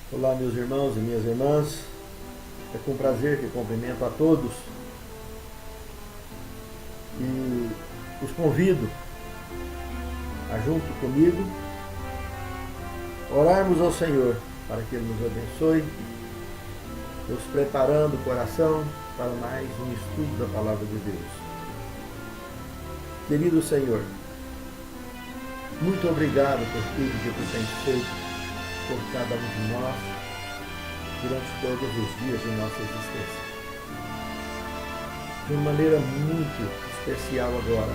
Olá, meus irmãos e minhas irmãs. É com prazer que cumprimento a todos e os convido a, junto comigo, orarmos ao Senhor para que Ele nos abençoe, nos preparando o coração para mais um estudo da Palavra de Deus. Querido Senhor, muito obrigado por tudo que Tu tens feito por cada um de nós durante todos os dias de nossa existência. De uma maneira muito especial agora,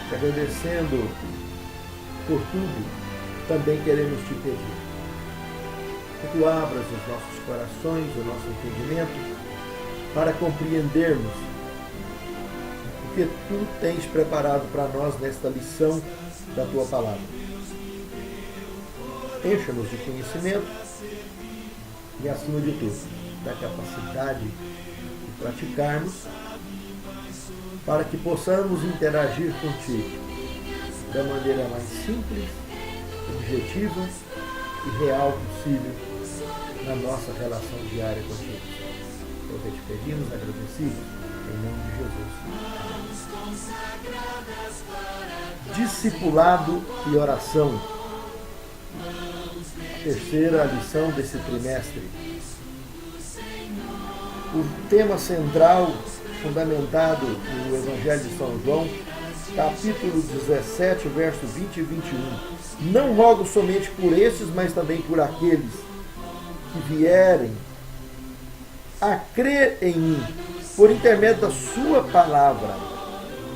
te agradecendo por tudo, também queremos te pedir que Tu abras os nossos corações, o nosso entendimento, para compreendermos o que Tu tens preparado para nós nesta lição da Tua Palavra. Encha-nos de conhecimento e, acima de tudo, da capacidade de praticarmos para que possamos interagir contigo da maneira mais simples, objetiva e real possível na nossa relação diária contigo. É o que te pedimos, agradecidos, em nome de Jesus. Discipulado e oração. Terceira lição desse trimestre. O tema central, fundamentado no Evangelho de São João, capítulo 17, verso 20 e 21. Não rogo somente por estes, mas também por aqueles que vierem a crer em mim, por intermédio da sua palavra,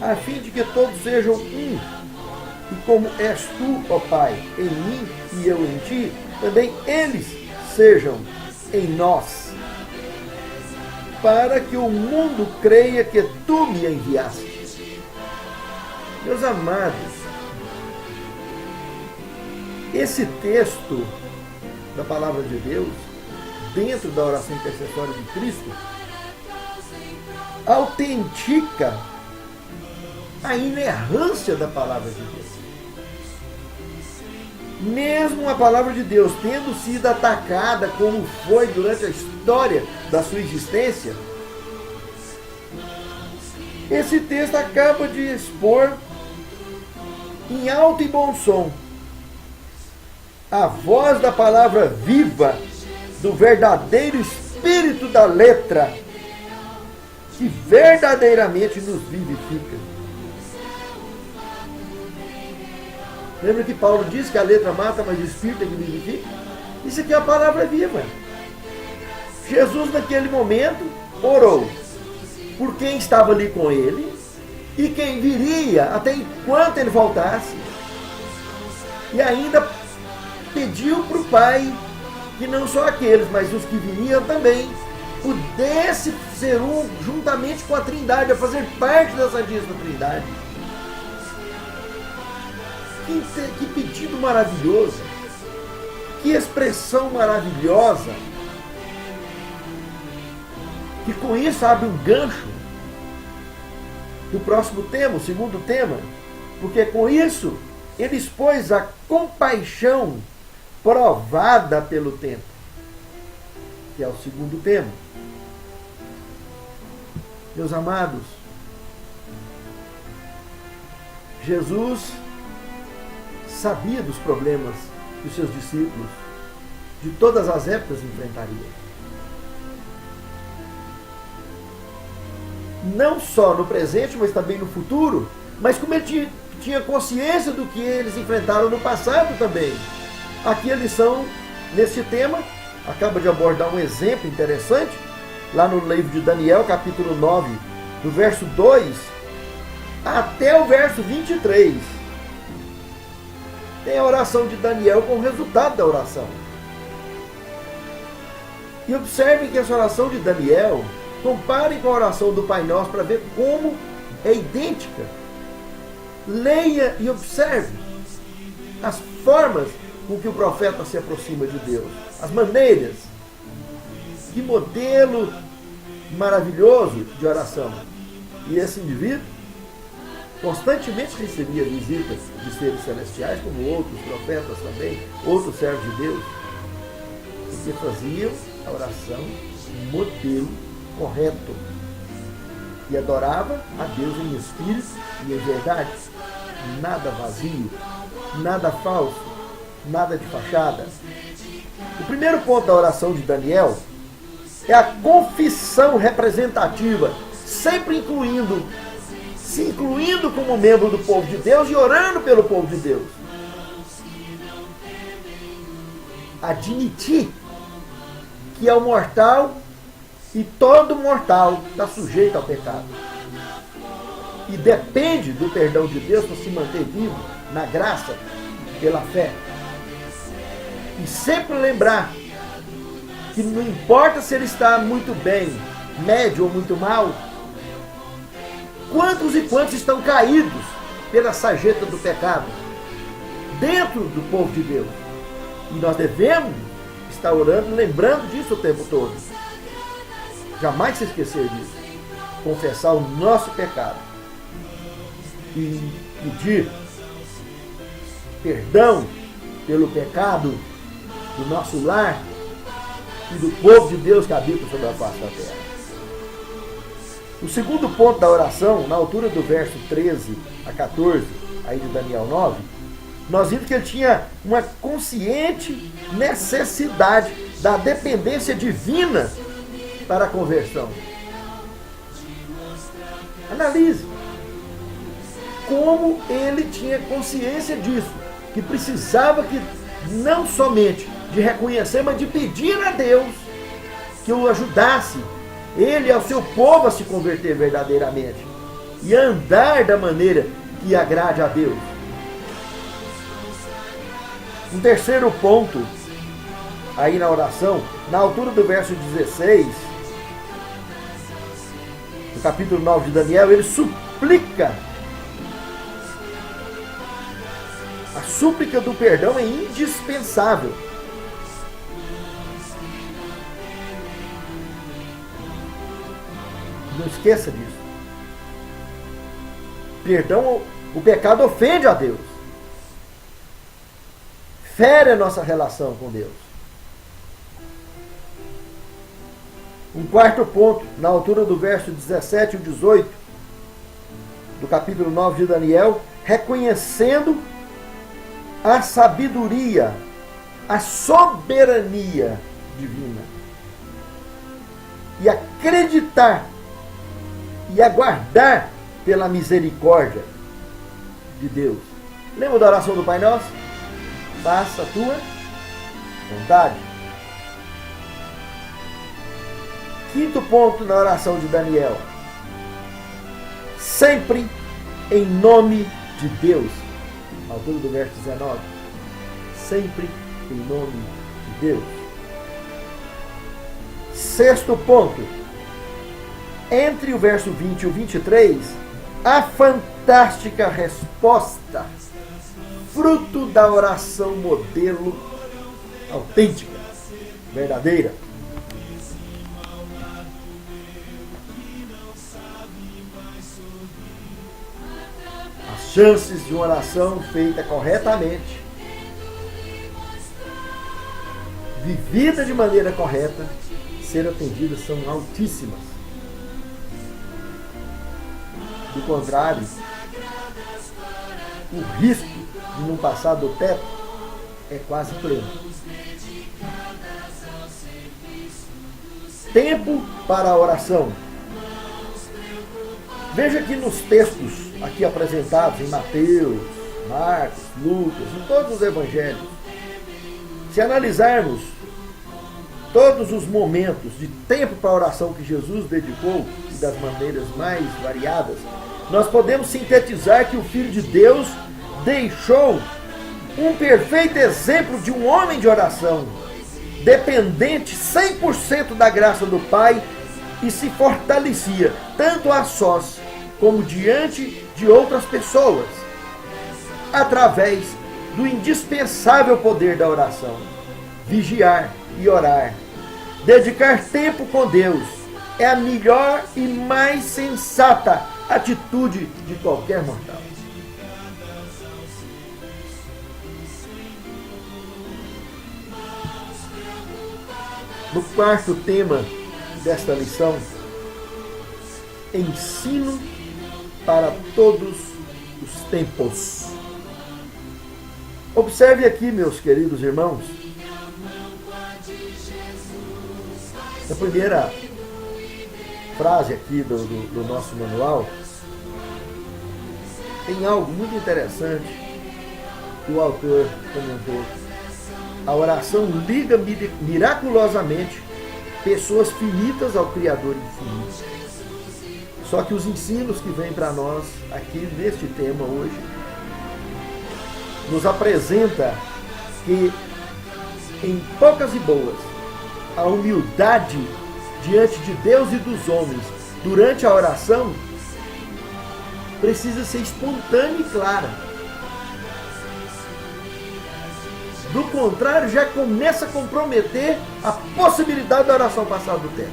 a fim de que todos sejam um. E como és tu, ó Pai, em mim e eu em ti, também eles sejam em nós, para que o mundo creia que tu me enviaste. Meus amados, esse texto da Palavra de Deus, dentro da oração intercessória de Cristo, autentica a inerrância da Palavra de Deus. Mesmo a Palavra de Deus tendo sido atacada como foi durante a história da sua existência, esse texto acaba de expor em alto e bom som a voz da palavra viva do verdadeiro espírito da letra, que verdadeiramente nos vivifica. Lembra que Paulo diz que a letra mata, mas o Espírito é que vivifica? Isso aqui é a palavra viva. Jesus, naquele momento, orou por quem estava ali com ele e quem viria até enquanto ele voltasse. E ainda pediu para o Pai que não só aqueles, mas os que viriam também pudesse ser um juntamente com a Trindade, a fazer parte da Santíssima Trindade. Que pedido maravilhoso, que expressão maravilhosa, que com isso abre um gancho do próximo tema, o segundo tema, porque com isso ele expôs a compaixão provada pelo tempo, que é o segundo tema. Meus amados, Jesus sabia dos problemas que os seus discípulos de todas as épocas enfrentariam. Não só no presente, mas também no futuro. Mas como ele tinha consciência do que eles enfrentaram no passado também. Aqui a lição, nesse tema, acaba de abordar um exemplo interessante, lá no livro de Daniel, capítulo 9, do verso 2 até o verso 23. Tem a oração de Daniel com o resultado da oração. E observem que essa oração de Daniel, comparem com a oração do Pai Nosso para ver como é idêntica. Leia e observe as formas com que o profeta se aproxima de Deus, as maneiras. Que modelo maravilhoso de oração. E esse indivíduo constantemente recebia visitas de seres celestiais, como outros profetas também, outros servos de Deus. porque faziam a oração modelo correto e adorava a Deus em espírito e em verdade, nada vazio, nada falso, nada de fachada. O primeiro ponto da oração de Daniel é a confissão representativa, sempre se incluindo como membro do povo de Deus e orando pelo povo de Deus. Admitir que é o mortal e todo mortal está sujeito ao pecado. E depende do perdão de Deus para se manter vivo na graça, pela fé. E sempre lembrar que não importa se ele está muito bem, médio ou muito mal, quantos e quantos estão caídos pela sarjeta do pecado dentro do povo de Deus. E nós devemos estar orando, lembrando disso o tempo todo. Jamais se esquecer disso. Confessar o nosso pecado. E pedir perdão pelo pecado do nosso lar e do povo de Deus que habita sobre a face da terra. O segundo ponto da oração, na altura do verso 13 a 14, aí de Daniel 9, nós vimos que ele tinha uma consciente necessidade da dependência divina para a conversão. Analise como ele tinha consciência disso, que precisava que não somente de reconhecer, mas de pedir a Deus que o ajudasse, ele e ao seu povo, a se converter verdadeiramente e andar da maneira que agrade a Deus. Um terceiro ponto aí na oração, na altura do verso 16, no capítulo 9 de Daniel, ele suplica. A súplica do perdão é indispensável. Não esqueça disso. Perdão, o pecado ofende a Deus. Fere a nossa relação com Deus. Um quarto ponto, na altura do verso 17 e 18, do capítulo 9 de Daniel, reconhecendo a sabedoria, a soberania divina. E acreditar e aguardar pela misericórdia de Deus. Lembra da oração do Pai Nosso? Faça a tua vontade. Quinto ponto na oração de Daniel. Sempre em nome de Deus. Na altura do verso 19. Sempre em nome de Deus. Sexto ponto. Entre o verso 20 e o 23, a fantástica resposta, fruto da oração modelo autêntica, verdadeira. As chances de uma oração feita corretamente, vivida de maneira correta, ser atendida são altíssimas. Do contrário, o risco de não passar do teto é quase pleno. Tempo para a oração. Veja que nos textos aqui apresentados em Mateus, Marcos, Lucas, em todos os evangelhos, se analisarmos todos os momentos de tempo para a oração que Jesus dedicou, e das maneiras mais variadas, nós podemos sintetizar que o Filho de Deus deixou um perfeito exemplo de um homem de oração, dependente 100% da graça do Pai, e se fortalecia, tanto a sós, como diante de outras pessoas, através do indispensável poder da oração. Vigiar e orar. Dedicar tempo com Deus é a melhor e mais sensata atitude de qualquer mortal. No quarto tema desta lição, ensino para todos os tempos. Observe aqui, meus queridos irmãos, a primeira frase aqui do nosso manual tem algo muito interessante que o autor comentou. A oração liga miraculosamente pessoas finitas ao Criador infinito. Só que os ensinos que vêm para nós aqui neste tema hoje nos apresenta que, em poucas e boas, a humildade diante de Deus e dos homens durante a oração precisa ser espontânea e clara. Do contrário, já começa a comprometer a possibilidade da oração passar do tempo.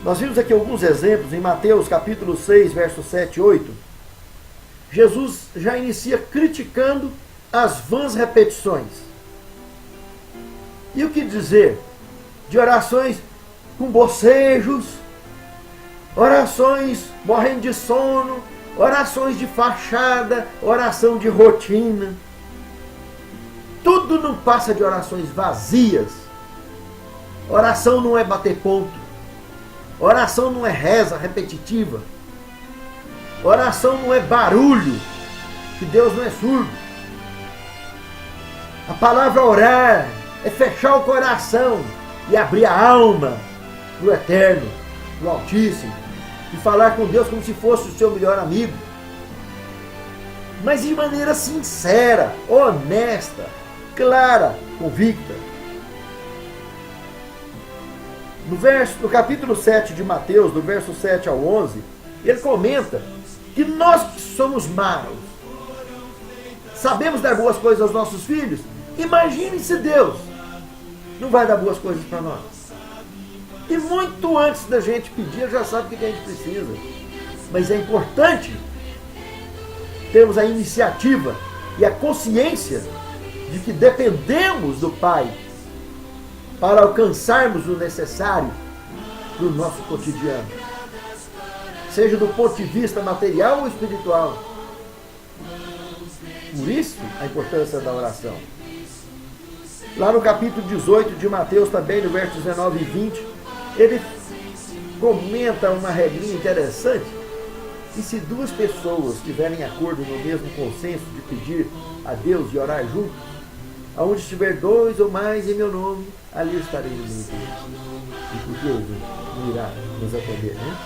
Nós vimos aqui alguns exemplos em Mateus capítulo 6, versos 7 e 8. Jesus já inicia criticando as vãs repetições. E o que dizer de orações com bocejos, orações morrendo de sono, orações de fachada, oração de rotina? Tudo não passa de orações vazias. Oração não é bater ponto. Oração não é reza repetitiva. Oração não é barulho, que Deus não é surdo. A palavra orar é fechar o coração e abrir a alma para o Eterno, para o Altíssimo, e falar com Deus como se fosse o seu melhor amigo. Mas de maneira sincera, honesta, clara, convicta. No capítulo 7 de Mateus, do verso 7 ao 11, ele comenta que nós que somos maus, sabemos dar boas coisas aos nossos filhos. Imagine se Deus não vai dar boas coisas para nós. E muito antes da gente pedir, já sabe o que a gente precisa. Mas é importante termos a iniciativa e a consciência de que dependemos do Pai para alcançarmos o necessário para o nosso cotidiano, seja do ponto de vista material ou espiritual. Por isso, a importância da oração. Lá no capítulo 18 de Mateus, também no verso 19 e 20, ele comenta uma regrinha interessante, que se duas pessoas tiverem acordo no mesmo consenso de pedir a Deus e orar juntos, aonde estiver dois ou mais em meu nome, ali eu estarei no meio deles. E por que Deus não irá nos atender, né?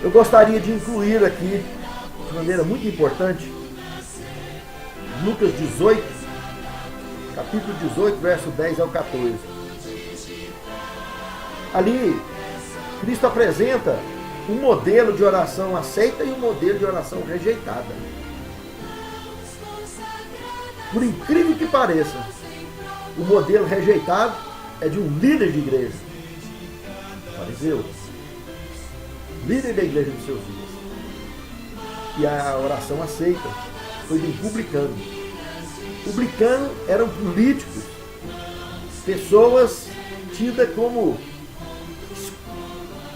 Eu gostaria de incluir aqui, de maneira muito importante, Lucas 18, capítulo 18, verso 10 ao 14. Ali, Cristo apresenta um modelo de oração aceita e um modelo de oração rejeitada. Por incrível que pareça, o modelo rejeitado é de um líder de igreja, fariseu, líder da igreja dos seus filhos. E a oração aceita foi de um publicano. Publicano eram políticos, pessoas tidas como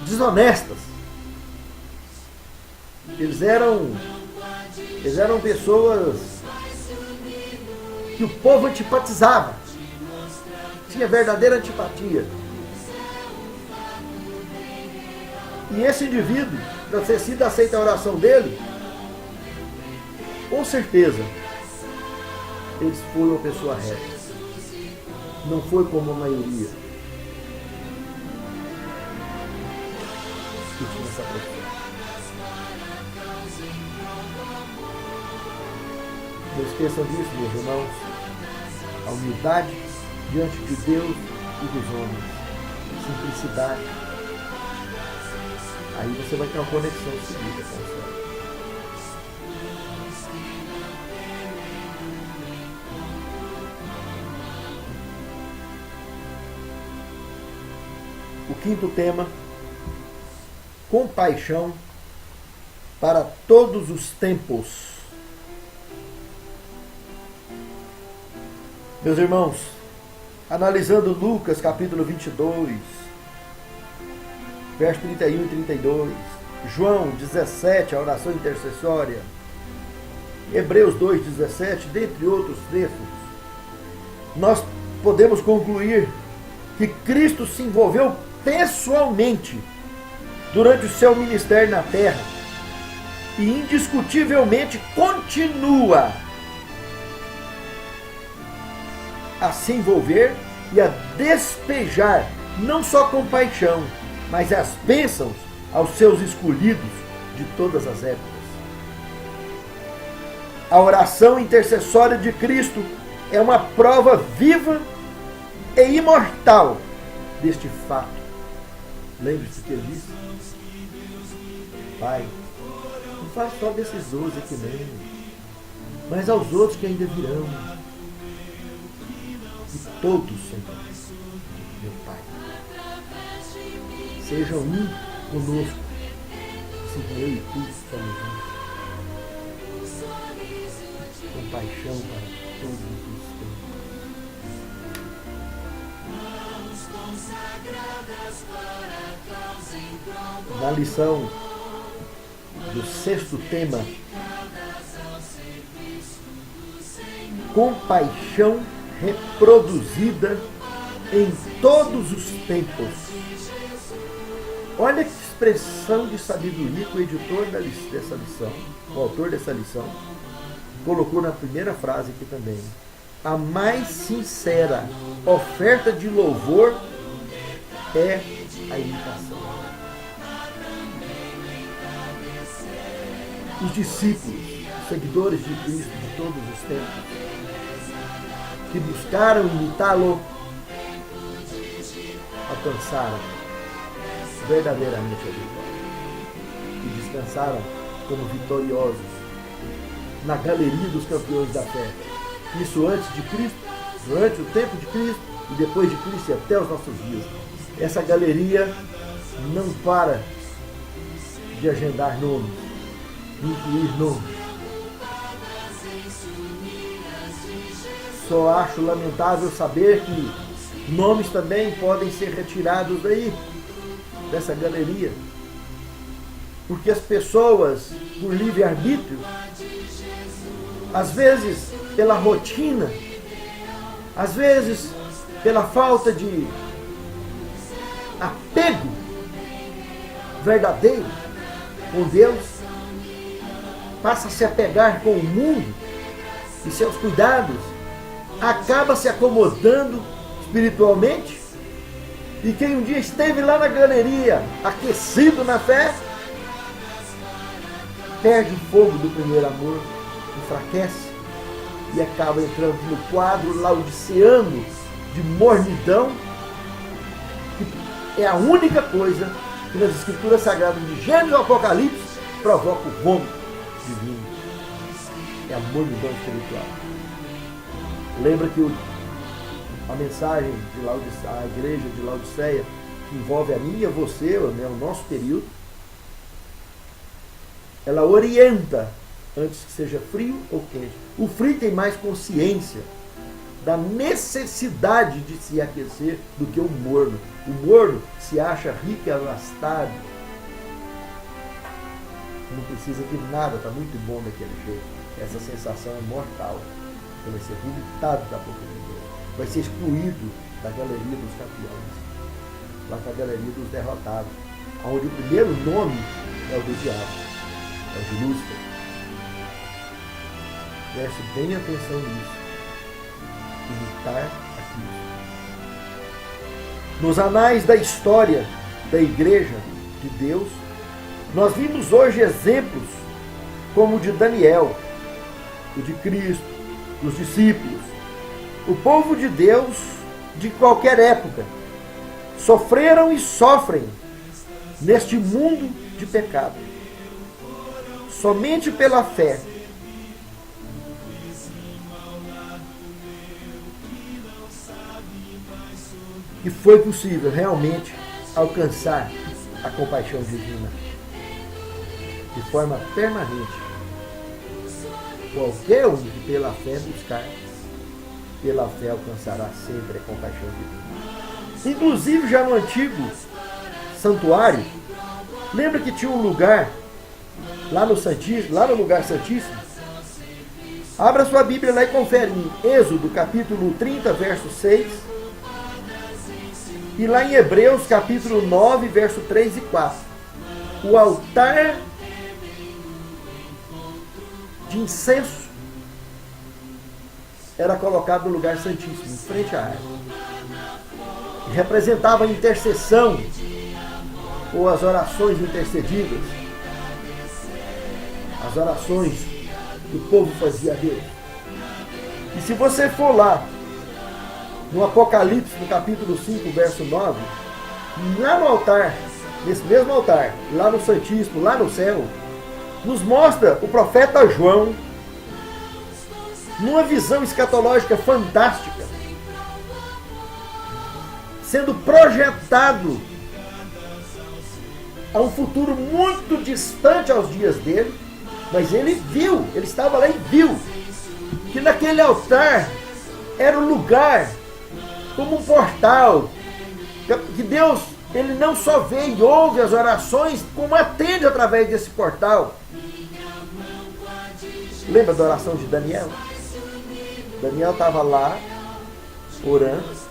desonestas. Eles eram pessoas que o povo antipatizava. Tinha verdadeira antipatia. E esse indivíduo, para ter sido aceita a oração dele, com certeza, eles foram uma pessoa reta. Não foi como a maioria que tinha essa profissão. Não esqueçam disso, meus irmãos. A humildade diante de Deus e dos homens. Simplicidade. Aí você vai ter uma conexão seguida com o céu. O quinto tema: compaixão para todos os tempos. Meus irmãos, analisando Lucas capítulo 22, verso 31 e 32, João 17, a oração intercessória, Hebreus 2,17, dentre outros textos, nós podemos concluir que Cristo se envolveu pessoalmente durante o seu ministério na terra e indiscutivelmente continua a se envolver e a despejar não só compaixão, mas as bênçãos aos seus escolhidos de todas as épocas. A oração intercessória de Cristo é uma prova viva e imortal deste fato. Lembre-se que ele disse: Pai, não faz só desses 12 aqui mesmo, mas aos outros que ainda virão. E todos são meu Pai. Sejam um conosco, assim como eu e tu somos um. Compaixão para todos os tempos. Na lição do 6º tema, compaixão reproduzida em todos os tempos. Olha que expressão de sabedoria que o editor dessa lição, o autor dessa lição, colocou na primeira frase aqui também. A mais sincera oferta de louvor é a imitação. Os discípulos, os seguidores de Cristo de todos os tempos, que buscaram imitá-lo, alcançaram verdadeiramente a vitória e descansaram como vitoriosos na galeria dos campeões da fé. Isso antes de Cristo, durante o tempo de Cristo e depois de Cristo e até os nossos dias. Essa galeria não para de agendar nomes, de incluir nomes. Só acho lamentável saber que nomes também podem ser retirados daí, dessa galeria. Porque as pessoas, por livre-arbítrio, às vezes pela rotina, às vezes pela falta de apego verdadeiro com Deus, passa a se apegar com o mundo e seus cuidados, acaba se acomodando espiritualmente, e quem um dia esteve lá na galeria, aquecido na fé, perde o fogo do primeiro amor, enfraquece e acaba entrando no quadro laodiceano de mornidão, que é a única coisa que nas Escrituras Sagradas de Gênesis ao Apocalipse provoca o vômito divino. É a mornidão espiritual. Lembra que a mensagem de Laodiceia, a igreja de Laodiceia, que envolve a mim e a você, né, o nosso período, ela orienta antes que seja frio ou quente. O frio tem mais consciência da necessidade de se aquecer do que o morno. O morno se acha rico e abastado. Não precisa de nada, está muito bom daquele jeito. Essa sensação é mortal. Ele vai ser vomitado da boca de Deus. Vai ser excluído da galeria dos campeões. Lá para a galeria dos derrotados. Onde o primeiro nome é o do diabo. É o de Lúcifer. Preste bem atenção nisso. Imitar a Cristo. Nos anais da história da igreja de Deus, nós vimos hoje exemplos como o de Daniel, o de Cristo, dos discípulos. O povo de Deus, de qualquer época, sofreram e sofrem neste mundo de pecado. Somente pela fé que foi possível realmente alcançar a compaixão divina de forma permanente. Qualquer um que pela fé buscar pela fé alcançará sempre a compaixão divina. Inclusive, já no antigo santuário, lembra que tinha um lugar lá no Santíssimo, lá no lugar santíssimo? Abra sua Bíblia lá e confere em Êxodo, capítulo 30, verso 6. E lá em Hebreus, capítulo 9, verso 3 e 4. O altar de incenso era colocado no lugar santíssimo, em frente à arca. Representava a intercessão, ou as orações intercedidas, as orações que o povo fazia a Deus. E se você for lá, no Apocalipse, no capítulo 5, verso 9, lá no altar, nesse mesmo altar, lá no Santíssimo, lá no céu, nos mostra o profeta João, numa visão escatológica fantástica, sendo projetado a um futuro muito distante aos dias dele, mas ele viu, ele estava lá e viu, que naquele altar era um lugar, como um portal, que Deus, ele não só vê e ouve as orações, como atende através desse portal. Lembra da oração de Daniel? Daniel estava lá, orando,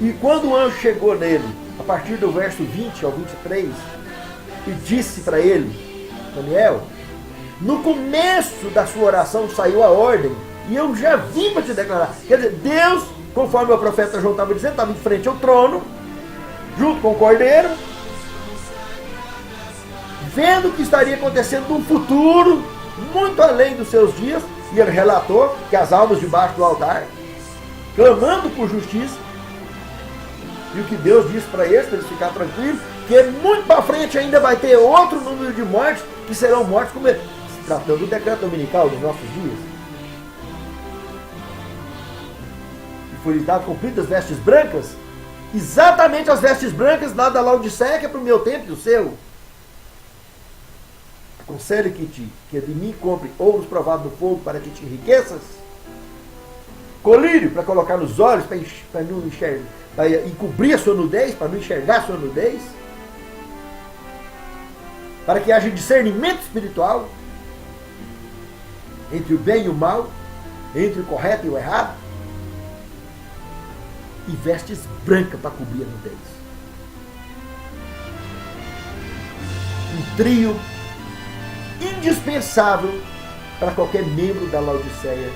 e quando o anjo chegou nele, a partir do verso 20 ao 23, e disse para ele, Daniel, no começo da sua oração saiu a ordem, e eu já vim para te declarar. Quer dizer, Deus, conforme o profeta João estava dizendo, estava em frente ao trono, junto com o cordeiro, vendo o que estaria acontecendo num futuro, muito além dos seus dias, e ele relatou que as almas debaixo do altar, clamando por justiça, e o que Deus disse para eles ficar tranquilos, que muito para frente ainda vai ter outro número de mortes, que serão mortes como ele, se tratando do decreto dominical dos nossos dias. E foi-lhes dado cumpridas as vestes brancas, exatamente as vestes brancas lá da Laodiceia, que é para o meu tempo e o seu. Aconselho-te que de mim compre ouros provados no fogo para que te enriqueças, colírio para colocar nos olhos, para não enxergar, para encobrir a sua nudez, para não enxergar a sua nudez, para que haja discernimento espiritual entre o bem e o mal, entre o correto e o errado, e vestes brancas para cobrir a nudez. Um trio indispensável para qualquer membro da Laodiceia,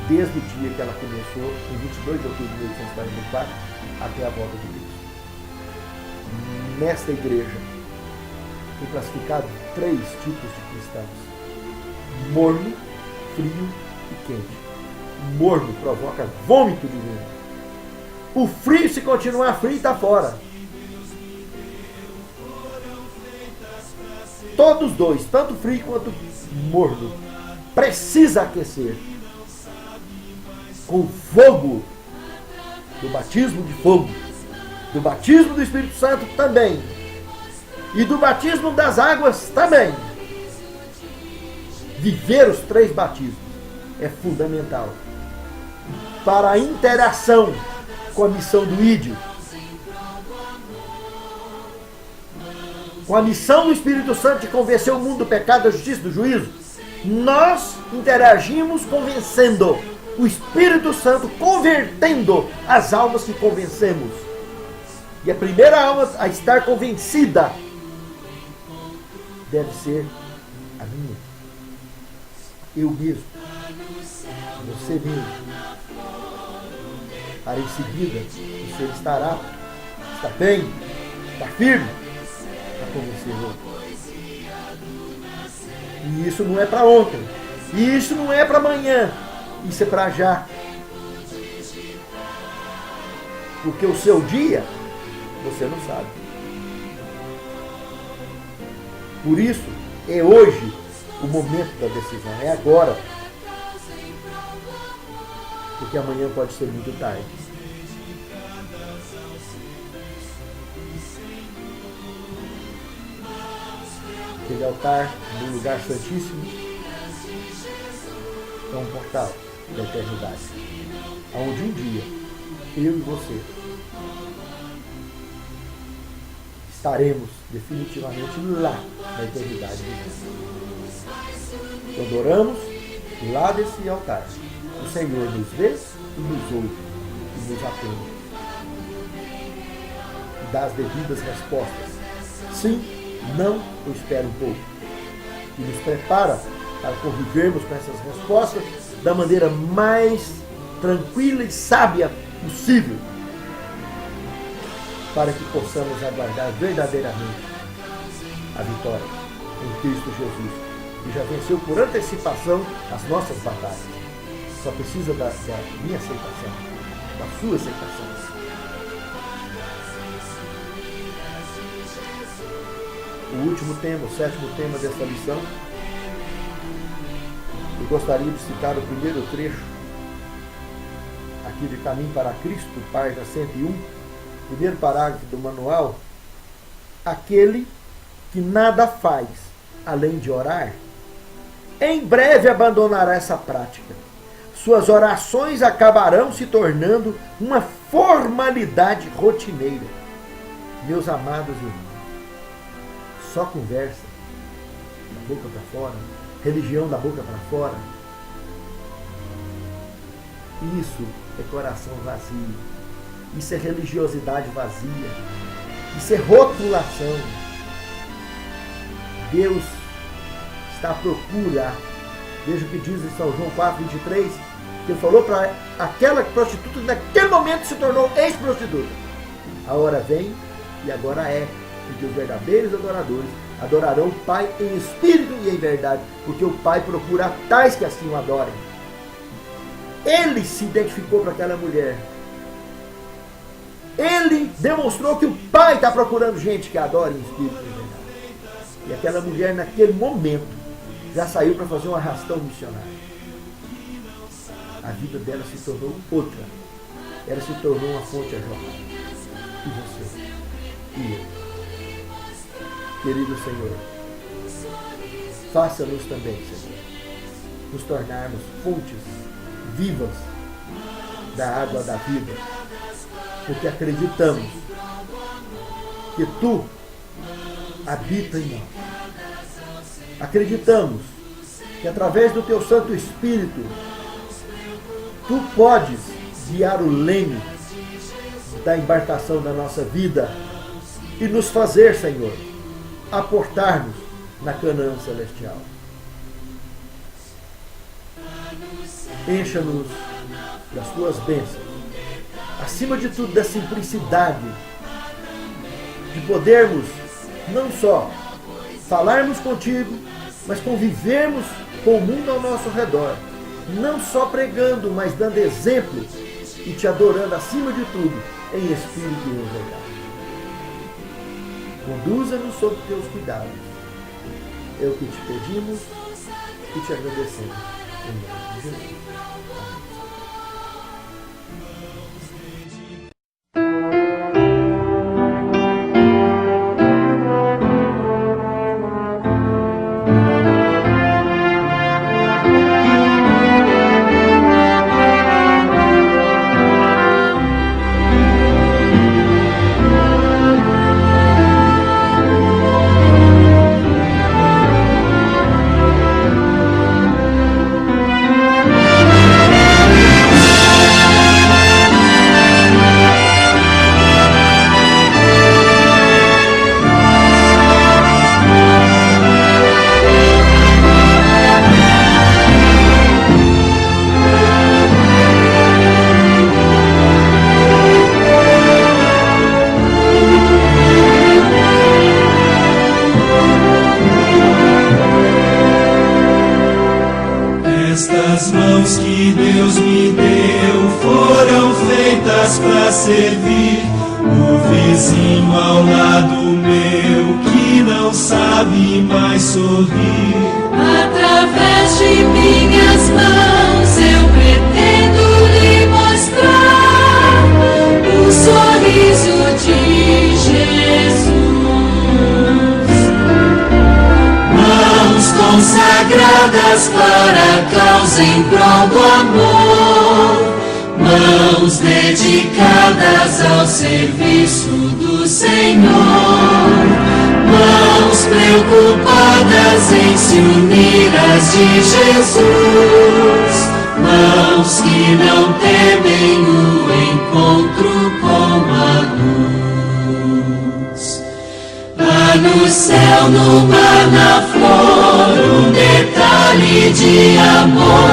desde o dia que ela começou, em 22 de outubro de 1844, até a volta de Cristo. Nesta igreja, foi classificado 3 tipos de cristãos: morno, frio e quente. Morno provoca vômito divino. O frio, se continuar frio, está fora. Todos dois, tanto frio quanto morno, precisa aquecer com o fogo do batismo de fogo, do batismo do Espírito Santo também, e do batismo das águas também. Viver os 3 batismos é fundamental para a interação com a missão do ídio, com a missão do Espírito Santo de convencer o mundo do pecado, da justiça e do juízo. Nós interagimos convencendo, o Espírito Santo convertendo as almas que convencemos. E a primeira alma a estar convencida deve ser a minha, eu mesmo, você mesmo. Para em seguida você estar apto, está bem, está firme para convencer o outro. E isso não é para ontem, e isso não é para amanhã, isso é para já. Porque o seu dia você não sabe. Por isso, é hoje o momento da decisão, é agora. Porque amanhã pode ser muito tarde. Aquele altar no lugar santíssimo é um portal da eternidade, onde um dia eu e você estaremos definitivamente lá na eternidade de Deus. Quando oramos lá desse altar, o Senhor nos vê e nos ouve e nos atende e dá as devidas respostas. Sim, não, eu espero um pouco. E nos prepara para convivermos com essas respostas da maneira mais tranquila e sábia possível, para que possamos aguardar verdadeiramente a vitória em Cristo Jesus, que já venceu por antecipação as nossas batalhas. Só precisa da minha aceitação, da sua aceitação. O último tema, o sétimo tema desta lição, eu gostaria de citar o primeiro trecho aqui de Caminho para Cristo, página 101, primeiro parágrafo do manual. Aquele que nada faz além de orar, em breve abandonará essa prática. Suas orações acabarão se tornando uma formalidade rotineira. Meus amados irmãos, só conversa, da boca para fora, religião da boca para fora. Isso é coração vazio. Isso é religiosidade vazia. Isso é rotulação. Deus está à procura. Veja o que diz em São João 4,23, que ele falou para aquela prostituta que naquele momento se tornou ex-prostituta. A hora vem e agora é, em que os verdadeiros adoradores adorarão o Pai em espírito e em verdade, porque o Pai procura tais que assim o adorem. Ele se identificou para aquela mulher. Ele demonstrou que o Pai está procurando gente que adore em espírito e em verdade. E aquela mulher, naquele momento, já saiu para fazer um arrastão missionário. A vida dela se tornou outra. Ela se tornou uma fonte a jorrar. E você? E eu? Querido Senhor, faça-nos também, Senhor, nos tornarmos fontes vivas da água da vida, porque acreditamos que Tu habita em nós. Acreditamos que através do Teu Santo Espírito Tu podes guiar o leme da embarcação da nossa vida e nos fazer, Senhor, aportar-nos na Canaã celestial. Encha-nos das Tuas bênçãos, acima de tudo da simplicidade, de podermos não só falarmos contigo, mas convivermos com o mundo ao nosso redor, não só pregando, mas dando exemplo e Te adorando acima de tudo, em espírito e em verdade. Conduza-nos sob Teus cuidados. É o que Te pedimos e Te agradecemos. Em nome de Jesus. Estas mãos que Deus me deu foram feitas para servir o vizinho ao lado meu que não sabe mais sorrir. Através de minhas mãos eu pretendo lhe mostrar o sorriso de Jesus. Mãos consagradas dedicadas para a causa em prol do amor, mãos dedicadas ao serviço do Senhor, mãos preocupadas em se unir às de Jesus, mãos que não temem o encontro com a luz. Há no céu, no mar, na flor, um detalhe de amor.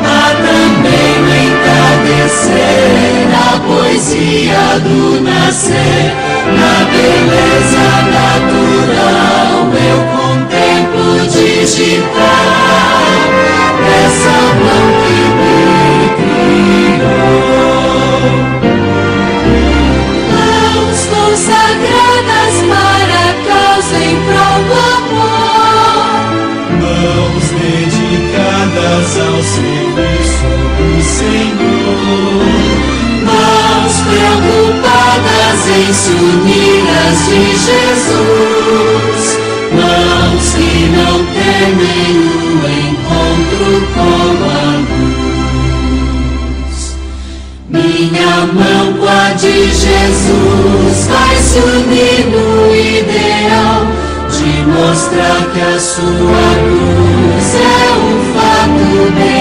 Há também no entardecer a poesia do nascer. Na beleza natural eu contemplo digitar essa mão que me criou. Mãos consagradas para a causa em prol do amor, mãos dedicadas ao serviço do Senhor, mãos preocupadas em se unir às de Jesus, mãos que não temem o encontro com a luz. Minha mão com a de Jesus vai se unir no ideal de mostrar que a sua cruz é um fato bem